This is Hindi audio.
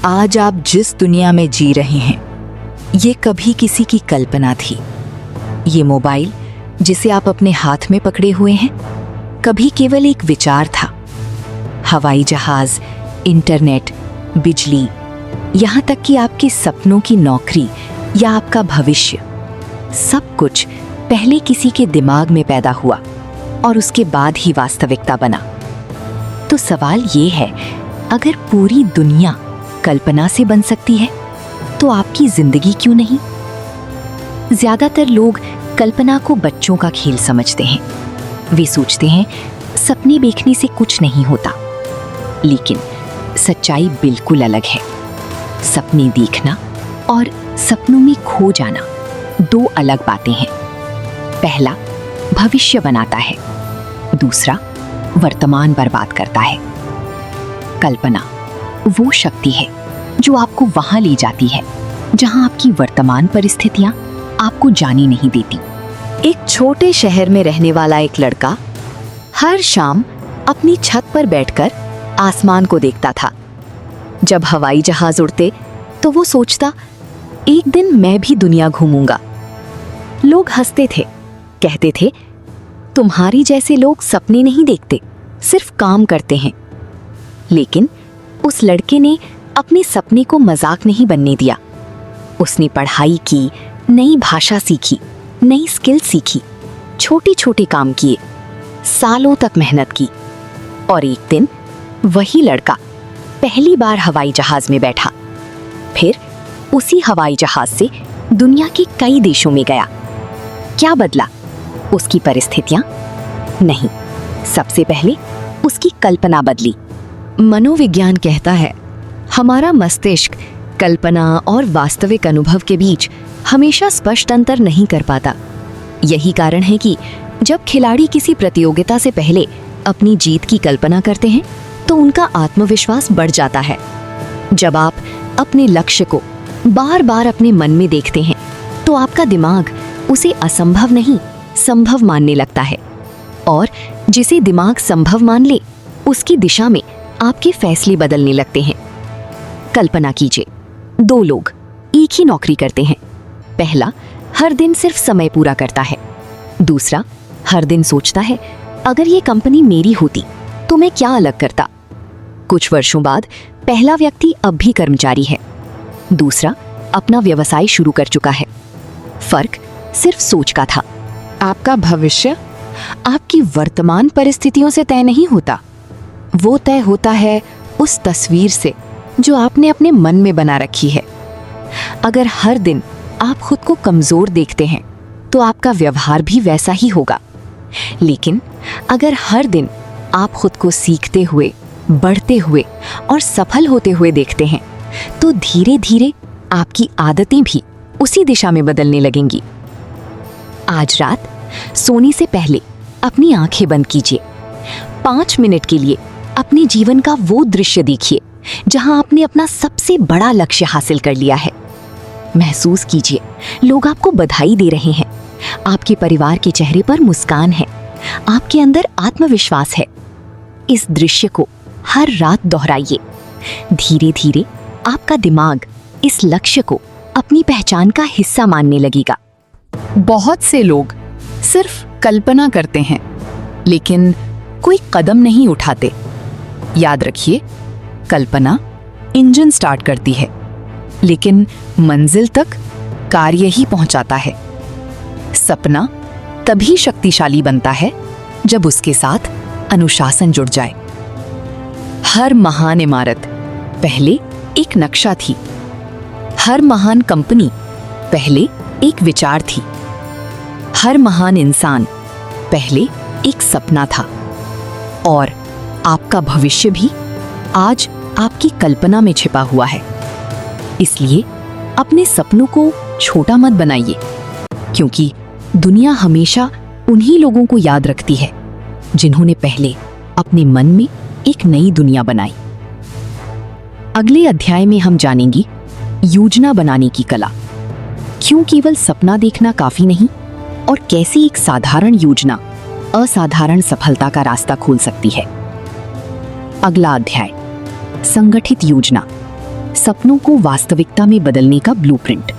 आज आप जिस दुनिया में जी रहे हैं, ये कभी किसी की कल्पना थी। ये मोबाइल जिसे आप अपने हाथ में पकड़े हुए हैं, कभी केवल एक विचार था। हवाई जहाज, इंटरनेट, बिजली, यहाँ तक कि आपके सपनों की नौकरी या आपका भविष्य, सब कुछ पहले किसी के दिमाग में पैदा हुआ और उसके बाद ही वास्तविकता बना। तो सवाल ये है, अगर पूरी दुनिया कल्पना से बन सकती है, तो आपकी जिंदगी क्यों नहीं? ज्यादातर लोग कल्पना को बच्चों का खेल समझते हैं। वे सोचते हैं सपने देखने से कुछ नहीं होता, लेकिन सच्चाई बिल्कुल अलग है। सपने देखना और सपनों में खो जाना दो अलग बातें हैं। पहला भविष्य बनाता है, दूसरा वर्तमान बर्बाद करता है। कल्पना वो शक्ति है जो आपको वहां ले जाती है जहां आपकी वर्तमान परिस्थितियां आपको जाने नहीं देती। एक छोटे शहर में रहने वाला एक लड़का हर शाम अपनी छत पर बैठकर आसमान को देखता था। जब हवाई जहाज उड़ते तो वो सोचता, एक दिन मैं भी दुनिया घूमूंगा। लोग हंसते थे, कहते थे, तुम्हारी जैसे लोग सपने नहीं देखते, सिर्फ काम करते हैं। लेकिन उस लड़के ने अपने सपने को मजाक नहीं बनने दिया। उसने पढ़ाई की, नई भाषा सीखी, नई स्किल सीखी, छोटे छोटे काम किए, सालों तक मेहनत की। और एक दिन वही लड़का पहली बार हवाई जहाज में बैठा। फिर उसी हवाई जहाज से दुनिया के कई देशों में गया। क्या बदला? उसकी परिस्थितियां? नहीं, सबसे पहले उसकी कल्पना बदली। मनोविज्ञान कहता है, हमारा मस्तिष्क कल्पना और वास्तविक अनुभव के बीच हमेशा स्पष्ट अंतर नहीं कर पाता। यही कारण है कि जब खिलाड़ी किसी प्रतियोगिता से पहले अपनी जीत की कल्पना करते हैं, तो उनका आत्मविश्वास बढ़ जाता है। जब आप अपने लक्ष्य को बार बार अपने मन में देखते हैं, तो आपका दिमाग उसे असंभव नहीं, संभव मानने लगता है। और जिसे दिमाग संभव मान ले, उसकी दिशा में आपके फैसले बदलने लगते हैं। कल्पना कीजिए, दो लोग एक ही नौकरी करते हैं। पहला हर दिन सिर्फ समय पूरा करता है, दूसरा हर दिन सोचता है, अगर ये कंपनी मेरी होती तो मैं क्या अलग करता। कुछ वर्षों बाद पहला व्यक्ति अब भी कर्मचारी है, दूसरा अपना व्यवसाय शुरू कर चुका है। फर्क सिर्फ सोच का था। आपका भविष्य आपकी वर्तमान परिस्थितियों से तय नहीं होता, वो तय होता है उस तस्वीर से जो आपने अपने मन में बना रखी है। अगर हर दिन आप खुद को कमजोर देखते हैं, तो आपका व्यवहार भी वैसा ही होगा। लेकिन अगर हर दिन आप खुद को सीखते हुए, बढ़ते हुए और सफल होते हुए देखते हैं, तो धीरे धीरे आपकी आदतें भी उसी दिशा में बदलने लगेंगी। आज रात सोने से पहले अपनी आंखें बंद कीजिए। 5 मिनट के लिए अपने जीवन का वो दृश्य देखिए जहां आपने अपना सबसे बड़ा लक्ष्य हासिल कर लिया है। महसूस कीजिए, लोग आपको बधाई दे रहे हैं, आपके परिवार के चेहरे पर मुस्कान है, आपके अंदर आत्मविश्वास है। इस दृश्य को हर रात दोहराइए। धीरे धीरे आपका दिमाग इस लक्ष्य को अपनी पहचान का हिस्सा मानने लगेगा। बहुत से लोग सिर्फ कल्पना करते हैं, लेकिन कोई कदम नहीं उठाते। याद रखिए, कल्पना इंजन स्टार्ट करती है, लेकिन मंजिल तक कार्य ही पहुंचाता है। सपना तभी शक्तिशाली बनता है जब उसके साथ अनुशासन जुड़ जाए। हर महान इमारत पहले एक नक्शा थी, हर महान कंपनी पहले एक विचार थी, हर महान इंसान पहले एक सपना था। और आपका भविष्य भी आज आपकी कल्पना में छिपा हुआ है। इसलिए अपने सपनों को छोटा मत बनाइए, क्योंकि दुनिया हमेशा उन्हीं लोगों को याद रखती है जिन्होंने पहले अपने मन में एक नई दुनिया बनाई। अगले अध्याय में हम जानेंगे योजना बनाने की कला, क्यों केवल सपना देखना काफी नहीं और कैसे एक साधारण योजना असाधारण सफलता का रास्ता खोल सकती है। अगला अध्याय, संगठित योजना। सपनों को वास्तविकता में बदलने का ब्लूप्रिंट।